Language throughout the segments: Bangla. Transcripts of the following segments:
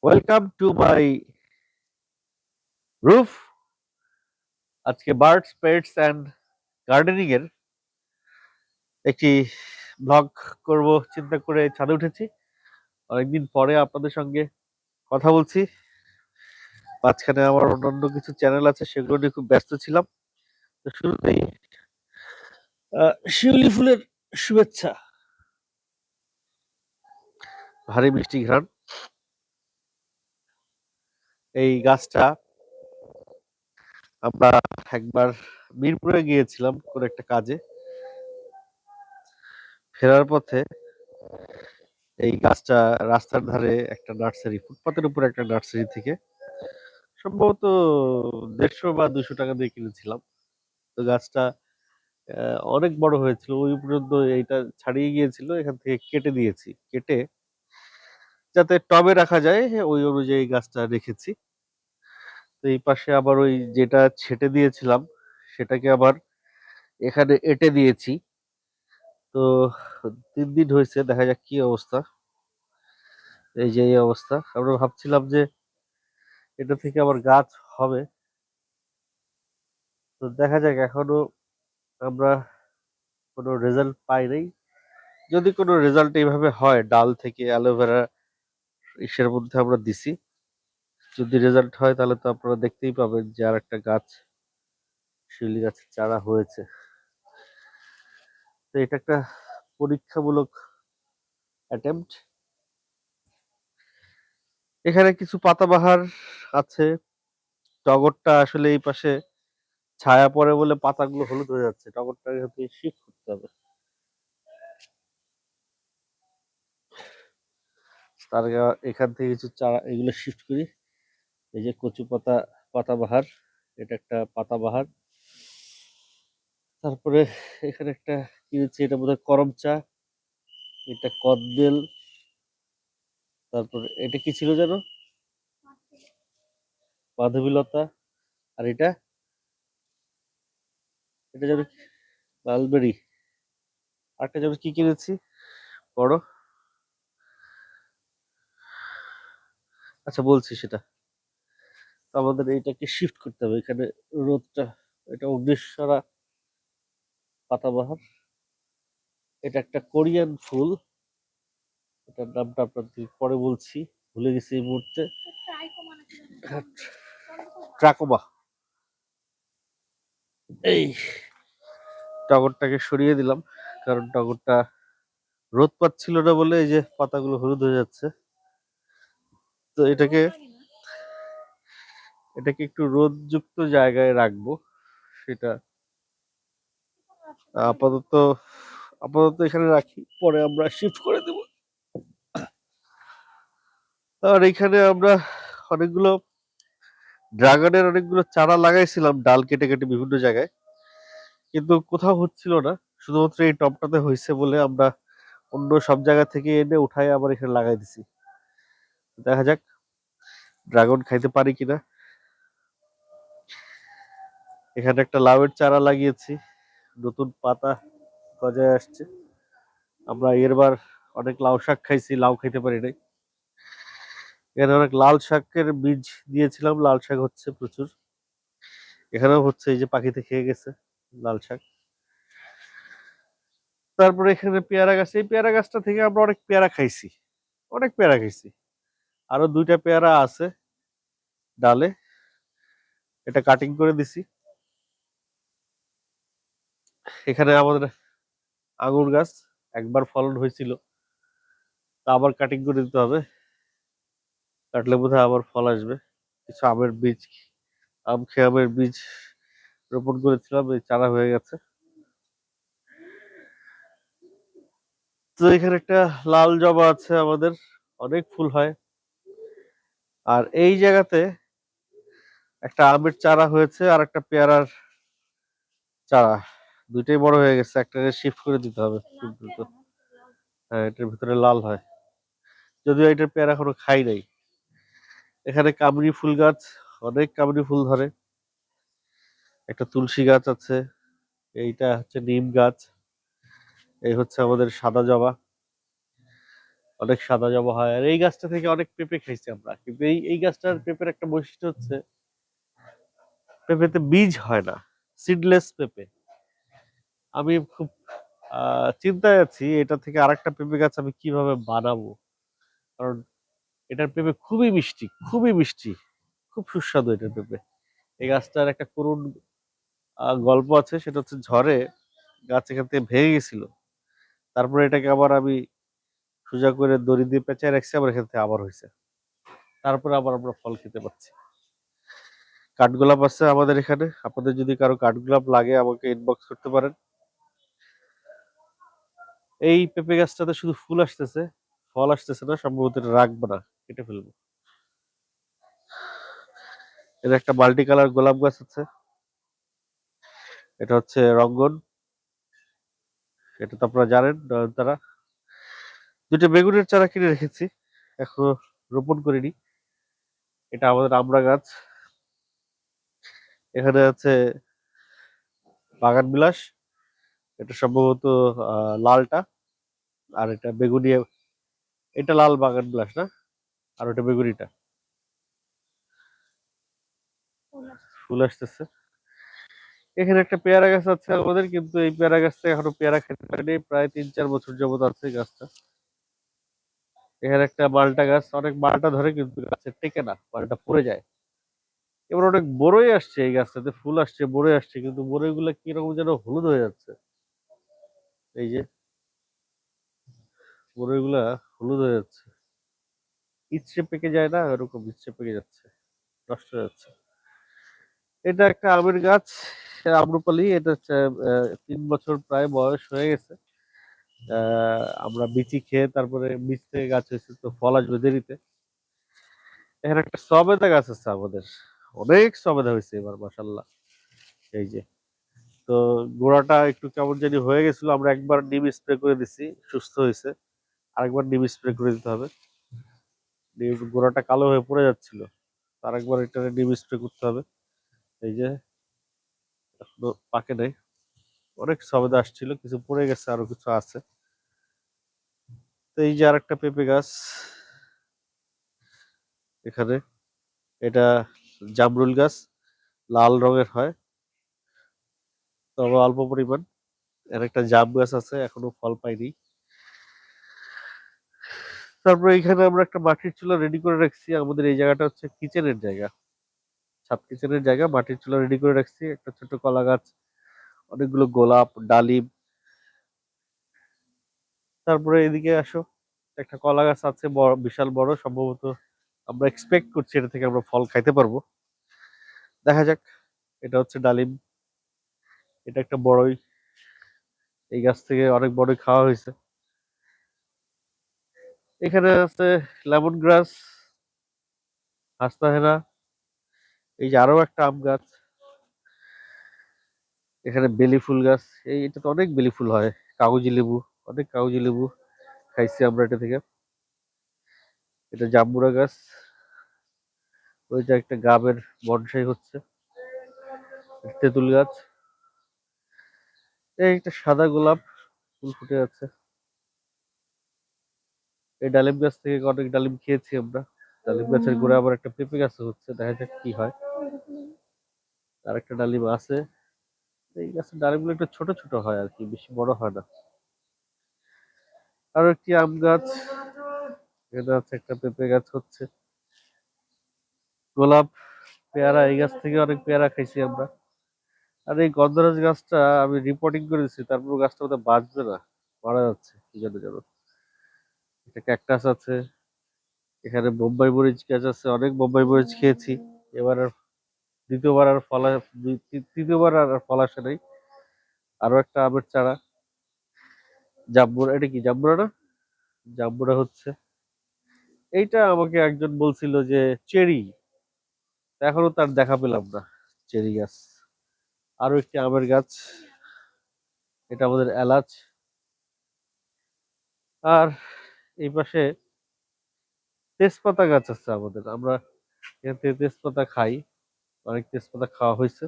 Welcome to my roof. আজকে বার্ডস পেটস অ্যান্ড গার্ডেনিং এর একটি ব্লগ করব চিন্তা করে ছাদে উঠেছি। অনেকদিন পরে আপনাদের সঙ্গে কথা বলছি। মাঝখানে আমার অন্যান্য কিছু চ্যানেল আছে, সেগুলো নিয়ে খুব ব্যস্ত ছিলাম। তো শুরুতেই শিউলি ফুলের শুভেচ্ছা। ভারী মিষ্টি ঘ্রাণ। এই গাছটা আমরা একবার মিরপুরে গিয়েছিলাম কোন একটা কাজে। ফেরার পথে এই গাছটা রাস্তার ধারে একটা নার্সারি, ফুটপাতের উপর একটা নার্সারি থেকে সম্ভবত 150 বা 200 টাকা দিয়ে কিনেছিলাম। তো গাছটা অনেক বড় হয়েছিল, ওই পর্যন্ত এইটা ছাড়িয়ে গিয়েছিল। এখান থেকে কেটে দিয়েছি, কেটে যাতে টবে রাখা যায় ওই অনুযায়ী গাছটা রেখেছি। তো এই পাশে আবার ওই যেটা ছেটে দিয়েছিলাম সেটাকে আবার এখানে এঁটে দিয়েছি। তো 3 দিন হয়েছে, দেখা যাক কি অবস্থা। এই যে এই অবস্থা, আমরা ভাবছিলাম যে এটা থেকে আবার গাছ হবে। তো দেখা যাক, এখনো আমরা কোনো রেজাল্ট পাই নাই। যদি কোনো রেজাল্ট এইভাবে হয়, ডাল থেকে অ্যালোভেরা ইসের মধ্যে আমরা দিছি, যদি রেজাল্ট হয় তাহলে তো আপনারা দেখতেই পাবেন যে আর একটা গাছ, শিউলি গাছের চারা হয়েছে। তো এটা একটা পরীক্ষামূলক অ্যাটেম্পট। এখানে কিছু পাতাবাহার আছে। টগরটা আসলে এই পাশে ছায়া পড়ে বলে পাতাগুলো হলুদ হয়ে যাচ্ছে, টগরটাকে হয়তো শিফট করতে হবে। তার এখান থেকে কিছু চারা এগুলো শিফট করি। এই যে কচু পাতা, পাতাবাহার, এটা একটা পাতাবাহার। তারপরে এখানে একটা কি হচ্ছে, এটা বোধহয় করম চা, এটা কদবেল। তারপরে এটা কি ছিল যেন, মাধবীলতা। আর এটা এটা যেন লালবেরি। আরেকটা যেন কি কিনেছি বড়, আচ্ছা বলছি সেটা। তো আমাদের এইটাকে শিফট করতে হবে এখানে, রোদটা। এটা অগ্নিশ্বরা পাতাবাহার। এটা একটা কোরিয়ান ফুল, এটার নামটা আপনাদের পরে বলছি, ভুলে গেছি এই মুহূর্তে। ট্রাকোমা। এই টগরটাকে সরিয়ে দিলাম, কারণ টগরটা রোদ পাচ্ছিল না বলে এই যে পাতাগুলো হলুদ হয়ে যাচ্ছে। তো এটাকে এটাকে একটু রোদযুক্ত জায়গায় রাখবো। সেটা আপাতত আপাতত এখানে রাখি, পরে আমরা শিফট করে দেব। আর এখানে আমরা অনেকগুলো ড্রাগনের অনেকগুলো চারা লাগাইছিলাম, ডাল কেটে কেটে বিভিন্ন জায়গায়, কিন্তু কোথাও হচ্ছিল না। শুধুমাত্র এই টবটাতে হয়েছে বলে আমরা অন্য সব জায়গা থেকে এনে উঠাই আবার এখানে লাগাই দিছি। দেখা যাক ড্রাগন খাইতে পারি কিনা। এখানে একটা লাউয়ের চারা লাগিয়েছি, নতুন পাতা গজায় আসছে। আমরা এরবার অনেক লাউ শাক খাইছি, লাউ খাইতে পারি নাই। এখানে অনেক লাল শাকের বীজ দিয়েছিলাম, লাল শাক হচ্ছে প্রচুর। এখানেও হচ্ছে, এই যে পাখিতে খেয়ে গেছে লাল শাক। তারপরে এখানে পেয়ারা গাছ, এই পেয়ারা গাছটা থেকে আমরা অনেক পেয়ারা খাইছি, অনেক পেয়ারা খাইছি। আরো 2টা পেয়ারা আছে ডালে, এটা কাটিং করে দিছি। এখানে আমাদের আঙুর গাছ, একবার ফলন হয়েছিল, তা আবার কাটিং করে দিতে হবে, কাটলে বোধহয় আবার ফল আসবে। কিছু আমের বীজ, আম খেয়ে আমের বীজ রোপণ করেছিলাম, এই চারা হয়ে গেছে। তো এখানে একটা লাল জবা আছে আমাদের, অনেক ফুল হয়। আর এই জায়গাতে একটা আমের চারা হয়েছে আর একটা পেয়ারার চারা, দুইটাই বড় হয়ে গেছে, একটাকে শিফট করে দিতে হবে খুব দ্রুত। হ্যাঁ, এটার ভিতরে লাল হয়, যদিও এটার পেয়ারা এখনো খাই নাই। এখানে কামরি ফুল গাছ, অনেক কামরি ফুল ধরে। একটা তুলসী গাছ আছে, এইটা হচ্ছে নিম গাছ, এই হচ্ছে আমাদের সাদা জবা। অনেক সাদা জবা হয়। আর এই গাছটা থেকে অনেক পেঁপে খাইছি আমরা, কিন্তু এই গাছটার পেঁপের একটা বৈশিষ্ট্য হচ্ছে পেঁপেতে বীজ হয় না, সিডলেস পেঁপে। আমি খুব চিন্তায় আছি এটা থেকে আরেকটা পেঁপে গাছ আমি কিভাবে বানাবো, কারণ এটার পেঁপে খুবই মিষ্টি, খুবই মিষ্টি, খুব সুস্বাদু এটার পেঁপে। এই গাছটার একটা করুণ গল্প আছে, সেটা হচ্ছে ঝড়ে গাছ এখান থেকে ভেঙে গেছিল, তারপরে এটাকে আবার আমি সোজা করে দড়ি দিয়ে পেঁচায় রাখছি, আবার এখান থেকে আবার হয়েছে, তারপরে আবার আমরা ফল খেতে পাচ্ছি। কাঠগোলাপ আছে আমাদের এখানে, আপনাদের যদি কারো কাঠগোলাপ লাগে আমাকে ইনবক্স করতে পারেন। এই পেঁপে গাছটাতে শুধু ফুল আসতেছে, ফল আসতেছে না, সম্ভবত এটা রাখবো না, কেটে ফেলবো। এর একটা মাল্টি কালার গোলাপ গাছ আছে, এটা হচ্ছে রঙ্গন, এটা তো আপনারা জানেন, নয়নতারা। দুটো বেগুনের চারা কিনে রেখেছি, এখনো রোপণ করিনি। এটা আমাদের আমড়া গাছ। এখানে আছে বাগান বিলাস, এটা সম্ভবত লালটা, আর এটা বেগুনি, এটা লাল বাগান বিলাস না, আর ওটা বেগুনিটা। ফুল আসতেছে। এখানে একটা পেয়ারা গাছ আছে আমাদের, কিন্তু এই পেয়ারা গাছটা এখনো পেয়ারা খেতে পারেনি, প্রায় 3-4 বছর যাবত আছে গাছটা। এখানে একটা মালটা গাছ, অনেক মালটা ধরে কিন্তু গাছের টেকে না, মালটা পড়ে যায়। এবার অনেক বড়ই আসছে, এই গাছটাতে ফুল আসছে, বড়ই আসছে, কিন্তু বড়ই গুলা কিরকম যেন হলুদ হয়ে যাচ্ছে। এই যে বড়ই গুলা হলুদ হয়ে যাচ্ছে, ইচ্ছে পেকে যায় না, এরকম ইচ্ছে পেকে যাচ্ছে, নষ্ট হয়ে যাচ্ছে। এটা একটা আমের গাছ, আম্রপালি। এটা হচ্ছে 3 বছর প্রায় বয়স হয়ে গেছে। আমরা বিচি খেয়ে তারপরে বীজ থেকে গাছ হয়েছে, তো ফল আসবে দেরিতে। এখানে একটা সবেদা গাছ আছে আমাদের, অনেক সবেদা হয়েছে এবার মাশাল্লাহ। এই যে, তো গোড়াটা একটু কেমন জানি হয়ে গেছিল, আমরা একবার নিম স্প্রে করে দিছি, সুস্থ হয়েছে। আরেকবার নিম স্প্রে করে দিতে হবে, গোড়াটা কালো হয়ে পড়ে যাচ্ছিল, আরেকবার এটা নিম স্প্রে করতে হবে। এই যে এখনো পাকে নাই, অনেক সবেদা আসছিল, কিছু পড়ে গেছে, আরো কিছু আছে। তো এই যে আরেকটা পেঁপে গাছ এখানে, এটা জামরুল গাছ, লাল রঙের হয়, তবে অল্প পরিমাণ। এর একটা জাম গাছ আছে, এখনো ফল পাইনি। তারপরে এখানে আমরা একটা মাটির চুলা রেডি করে রাখছি, আমাদের এই জায়গাটা হচ্ছে কিচেনের জায়গা, ছাদ কিচেনের জায়গা, মাটির চুলা রেডি করে রাখছি, একটা ছোট কলা গাছ, অনেকগুলো গোলাপ, ডালিম। তারপরে এদিকে আসো, একটা কলা গাছ আছে বড়, বিশাল বড়, সম্ভবত আমরা এক্সপেক্ট করছি এটা থেকে আমরা ফল খাইতে পারবো, দেখা যাক। এটা হচ্ছে ডালিম, এটা একটা বড়ই, এই গাছ থেকে অনেক বড়ই খাওয়া হয়েছে। এখানে আছে লেমন গ্রাস, হাসনাহেনা। এই যে আরো একটা আম গাছ, এখানে বেলি ফুল গাছ, এটা তো অনেক বেলি ফুল হয়। কাগজি লেবু, অনেক কাগজি লেবু খাইছি আমরা এটা থেকে। এটা জাম্বুরা গাছ, ওইটা একটা গাবের বনসাই হচ্ছে। তেঁতুল গাছ, এই একটা সাদা গোলাপ ফুল ফুটে আছে। এই ডালিম গাছ থেকে অনেক ডালিম খেয়েছি আমরা। ডালিম গাছের গোড়ে আবার একটা পেঁপে গাছ হচ্ছে, দেখা যাক কি হয়। আর একটা ডালিম আছে। এই গাছের ডালিমগুলো একটু ছোট ছোট হয় আর কি, বেশি বড় হয় না। আর একটি আম গাছ, এটা হচ্ছে একটা পেঁপে গাছ হচ্ছে। গোলাপ, পেয়ারা, এই গাছ থেকে অনেক পেয়ারা খাইছি আমরা। আর এই গন্ধরাজ গাছটা আমি রিপোর্টিং করেছি, তারপর গাছটা বোধহয় বাঁচবে না, মারা যাচ্ছে কি জন্য জানো। একটা ক্যাকটাস আছে, এখানে বোম্বাই মরিচ গাছ আছে, অনেক বোম্বাই মরিচ খেয়েছি। এবার আর দ্বিতীয়বার আর ফল তৃতীয়বার আর ফল আসে নাই। আরো একটা আমের চারা, জাম্বুরা, এটা কি জাম্বুরা না, জাম্বুরা হচ্ছে। এইটা আমাকে একজন বলছিল যে চেরি, এখনো তার দেখা পেলাম না, চেরি গাছ। আরো একটি আমের গাছ, এটা আমাদের এলাচ। আর এই পাশে তেজপাতা গাছ আছে আমাদের, আমরা এখান থেকে তেজপাতা খাই, অনেক তেজপাতা খাওয়া হয়েছে।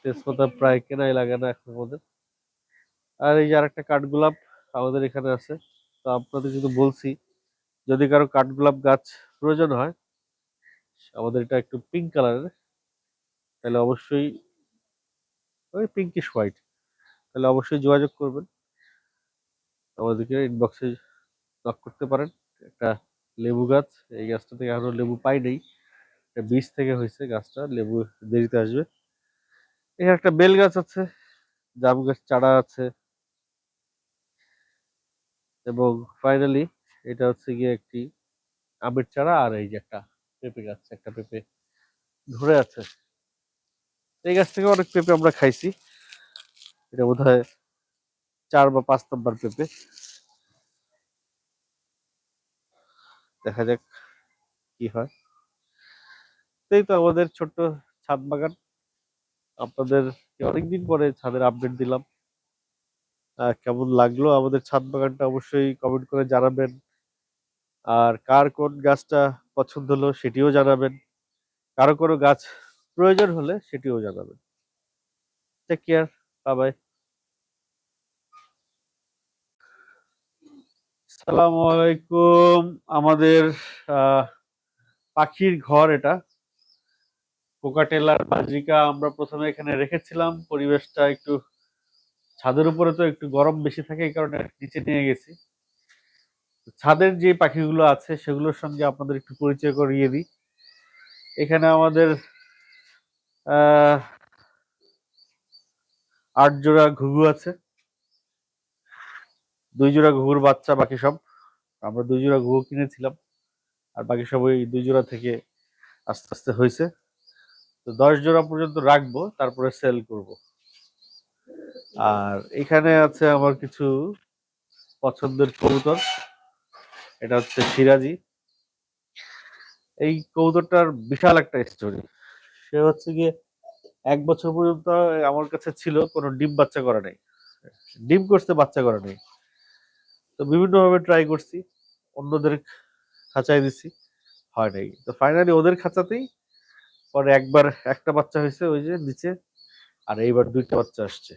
তেজপাতা প্রায় কেনাই লাগে না এখন আমাদের। আর এই যে আরেকটা কাঠগোলাপ, আমাদের এখানে আছে। তো আপনাদের কিন্তু বলছি, যদি কারো কাঠগোলাপ গাছ প্রয়োজন হয়, আমাদের এটা একটু পিঙ্ক কালারের, তাহলে অবশ্যই, ওই পিঙ্কিশ হোয়াইট, তাহলে অবশ্যই যোগাযোগ করবেন, আমাদেরকে ইনবক্সে নক করতে পারেন। একটা লেবু গাছ, এই গাছটা থেকে এখনো লেবু পাই নাই, এটা বীজ থেকে হয়েছে গাছটা, লেবু দেরিতে আসবে। এখানে একটা বেল গাছ আছে, জাম গাছ চারা আছে, এবং ফাইনালি এটা হচ্ছে গিয়ে একটি আমের চারা, আর এই যে একটা পেঁপে গাছ, একটা পেঁপে ধরে আছে। এই গাছ থেকে অনেক পেঁপে আমরা খাইছি, এটা বোধ হয় 4 বা 5 নম্বর পেঁপে। দেখা যাক কি হয়। এই তো আমাদের ছোট্ট ছাদ বাগান, আপনাদের অনেকদিন পরে ছাদের আপডেট দিলাম। কেমন লাগলো আমাদের ছাদ বাগানটা অবশ্যই কমেন্ট করে জানাবেন, আর কার কোন গাছটা পছন্দ হলো সেটিও জানাবেন, কারো কোনো গাছ প্রয়োজন হলে সেটিও জানাবেন। Take care, bye bye. আসসালামু আলাইকুম। আমাদের আহ পাখির ঘর এটা, কোকাটেলার বাজরিকা আমরা প্রথমে এখানে রেখেছিলাম। পরিবেশটা একটু, ছাদের উপরে তো একটু গরম বেশি থাকে, এই কারণে নিচে নিয়ে গেছি। ছাদের যে পাখিগুলো আছে সেগুলোর সঙ্গে আপনাদের একটু পরিচয় করিয়ে দিই। এখানে আমাদের আহ 8 জোড়া ঘুঘু আছে, 2 জোড়া ঘুঘুর বাচ্চা, বাকি সব আমরা 2 জোড়া ঘুঘু কিনেছিলাম, আর বাকি সব ওই 2 জোড়া থেকে আস্তে আস্তে হয়েছে। তো 10 জোড়া পর্যন্ত রাখবো, তারপরে সেল করব। আর এখানে আছে আমার কিছু পছন্দের কবুতর, এটা হচ্ছে সিরাজি। এই কবুতরটার বিশাল একটা স্টোরি। সে হচ্ছে গিয়ে 1 বছর পর্যন্ত আমার কাছে ছিল, কোনো ডিম বাচ্চা করা নেই, ডিম করছে বাচ্চা করা নেই। তো বিভিন্ন ভাবে ট্রাই করছি, অন্যদের খাঁচায় দিছি, হয় নাই। তো ফাইনালি ওদের খাঁচাতেই পরে একবার একটা বাচ্চা হয়েছে ওই যে নিচে, আর এইবার 2টা বাচ্চা আসছে।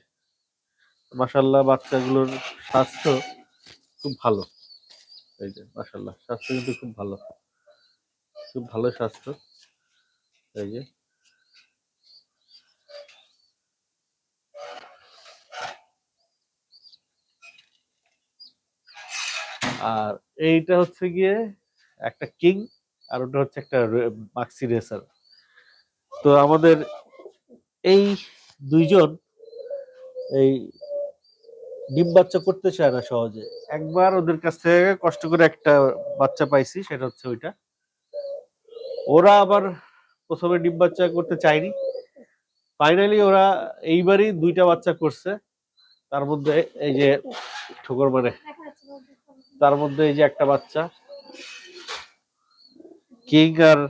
মাশাল্লাহ বাচ্চাগুলোর স্বাস্থ্য খুব ভালো, এই যে মাশাল্লাহ স্বাস্থ্য কিন্তু খুব ভালো, খুব ভালো স্বাস্থ্য, এই যে। আর এইটা হচ্ছে গিয়ে একটা কিং, আর ওটা হচ্ছে একটা মাক্সি রেসার। তো আমাদের এই দুইজন এই ডিম বাচ্চা করতে চায় না সহজে। একবার ওদের কাছ থেকে কষ্ট করে একটা বাচ্চা পাইছি, সেটা হচ্ছে ওইটা। ওরা আবার প্রথমে ডিম বাচ্চা করতে চায়নি, ফাইনালি ওরা এইবারই 2টা বাচ্চা করছে। তার মধ্যে এই যে ঠোকর মানে, তার মধ্যে এই যে একটা বাচ্চা, কিং আর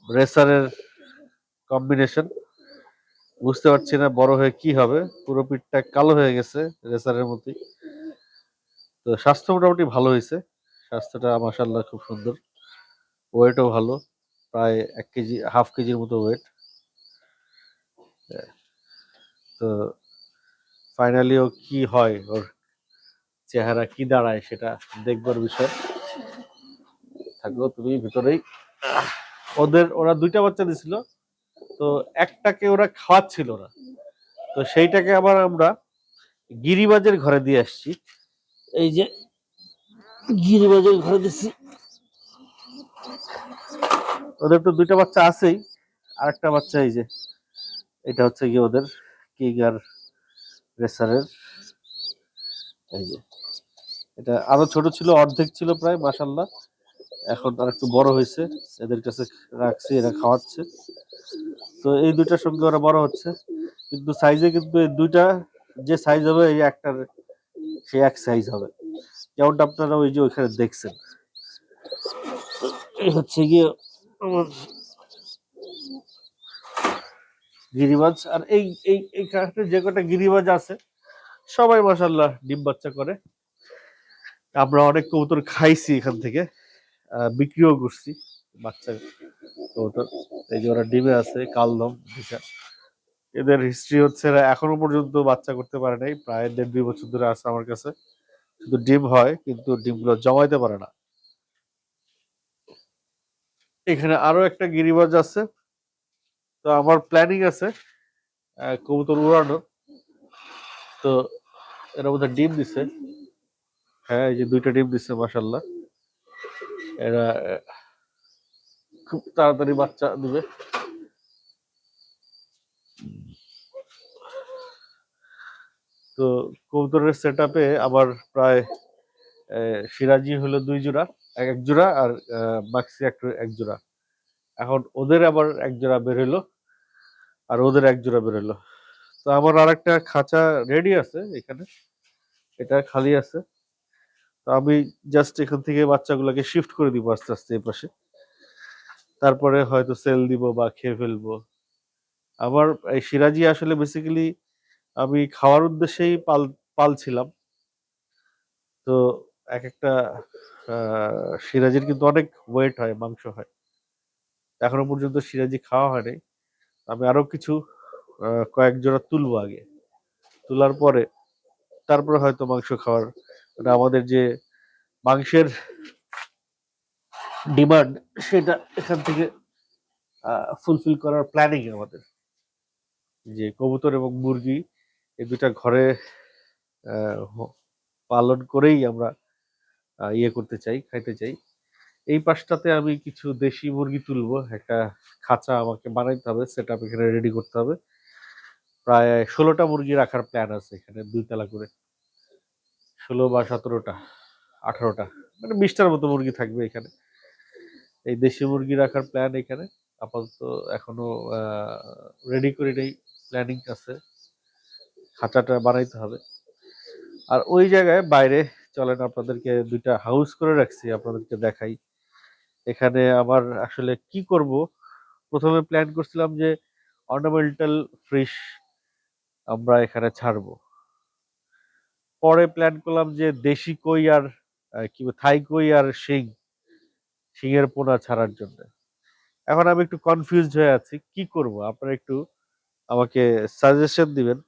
রেসারের কম্বিনেশন। বুঝতে পারছি না বড় হয়ে কি হবে, পুরো পিঠটা কালো হয়ে গেছে রেসারের মতোই। তো স্বাস্থ্য মোটামুটি ভালো হয়েছে, স্বাস্থ্যটা মাশাআল্লাহ খুব সুন্দর, ওয়েটও ভালো, প্রায় 1 কেজি, হাফ কেজির মতো ওয়েট। তো ফাইনালি ও কি হয়, ওর চেহারা কি দাঁড়ায় সেটা দেখবার বিষয়। থাকো তুমি ভিতরেই। ওরা 2টা বাচ্চা দিছিল, তো একটাকে ওরা খাওয়াচ্ছিল না, তো সেইটাকে আবার আমরা গিরিবাজের ঘরে দিয়ে আসছি। এই যে গিরিবাজের ঘরে দিচ্ছি, ওদের তো 2টা বাচ্চা আছেই, আর একটা বাচ্চা এই যে, এটা হচ্ছে গিয়ে ওদের কিং আর রেসারের। এই যে এটা আরো ছোট ছিল, অর্ধেক ছিল প্রায়, মাশাল্লাহ এখন আর একটু বড় হয়েছে। এদের কাছে রাখছি, এরা খাওয়াচ্ছে। তো এই 2টার সঙ্গে ওরা বড় হচ্ছে, কিন্তু সাইজে কিন্তু এই 2টা যে সাইজ হবে, এই একটার সে এক সাইজ হবে, যেমনটা আপনারা ওই যে ওইখানে দেখছেন। এই হচ্ছে গিয়ে আমার গিরিবাজ। আর এই এই এইখানে যে কটা গিরিবাজ আছে সবাই মাশাল্লাহ ডিম বাচ্চা করে। আমরা অনেক কবুতর খাইছি এখান থেকে, বিক্রিও করছি বাচ্চা কবুতর। এই যে ওরা ডিমে আছে, কালদম দুইটা। এদের হিস্ট্রি হচ্ছে এরা এখনো পর্যন্ত বাচ্চা করতে পারে নাই, প্রায় 1.5-2 বছর ধরে আছে আমার কাছে, শুধু ডিম হয় কিন্তু ডিমগুলো জমাইতে পারে না। এখানে আরো একটা গিরিবাজ আছে। তো আমার প্ল্যানিং আছে কবুতর উড়ানোর। তো এর মধ্যে ডিম দিছে। হ্যাঁ, এই যে 2টা ডিম দিছে মাশাআল্লাহ। এরা খুব তাড়াতাড়ি বাচ্চা দিবে। তো কবুতরের সেটআপে আমার প্রায় সিরাজি হলো 2 জোড়া, এক জোড়া আর মাক্সি এক জোড়া। এখন ওদের আবার এক জোড়া বের হলো আর ওদের এক জোড়া বের হলো। তো আমার আরেকটা খাঁচা রেডি আছে এখানে, এটা খালি আছে। তো আমি জাস্ট এখান থেকে বাচ্চাগুলোকে শিফট করে দিব আস্তে আস্তে এই পাশে। তারপরে হয়তো সেল দিব বা খেয়ে ফেলবো। আমার এই সিরাজি আসলে বেসিক্যালি আমি খাওয়ার উদ্দেশ্যেই পালছিলাম। তো একেকটা সিরাজির কিন্তু অনেক ওয়েট হয়, মাংস হয়। এখনো পর্যন্ত সিরাজি খাওয়া হয় নাই। আমি আরো কিছু কয়েক জোড়া তুলবো আগে। তোলার পরে তারপরে হয়তো মাংস খাওয়ার, মানে আমাদের যে মাংসের ডিমান্ড সেটা এখান থেকে ফুলফিল করার প্ল্যানিং আমাদের। যে কবুতর এবং মুরগি এই দুটা ঘরে পালন করেই আমরা ইয়ে করতে চাই, খাইতে চাই। এই পাশটাতে আমি কিছু দেশি মুরগি তুলবো। একটা খাঁচা আমাকে বানাইতে হবে, সেটআপ এখানে রেডি করতে হবে। প্রায় 16টা মুরগি রাখার প্ল্যান আছে এখানে, 2 তলা করে। 16 বা 17টা, 18টা, মানে 20টার মতো মুরগি থাকবে এখানে। এই দেশি মুরগি রাখার প্ল্যান এখানে আপাতত এখনো রেডি করে নেই, প্ল্যানিং আছে। খাঁচাটা বানাইতে হবে। আর ওই জায়গায় বাইরে চলেন আপনাদেরকে 2টা হাউস করে রাখছি, আপনাদেরকে দেখাই। এখানে আমার আসলে কি করব, প্রথমে প্ল্যান করছিলাম যে অর্নামেন্টাল ফিশ আমরা এখানে ছাড়বো। পরে প্ল্যান করলাম যে দেশি কই আর কি থাই কই আর শিংয়ের পোনা ছাড়ার জন্য। এখন আমি একটু কনফিউজড হয়ে আছি কি করব। আপনারা একটু আমাকে সাজেশন দিবেন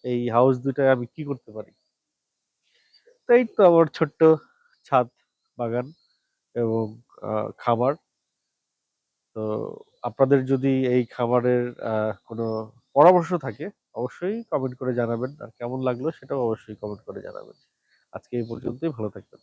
এই হাউস দুটায় আমি কি করতে পারি। তাই তো আমার ছোট্ট ছাদ বাগান এবং খামার। তো আপনাদের যদি এই খামারের কোনো পরামর্শ থাকে অবশ্যই কমেন্ট করে জানাবেন, আর কেমন লাগলো সেটাও অবশ্যই কমেন্ট করে জানাবেন। আজকে এই পর্যন্তই, ভালো থাকবেন।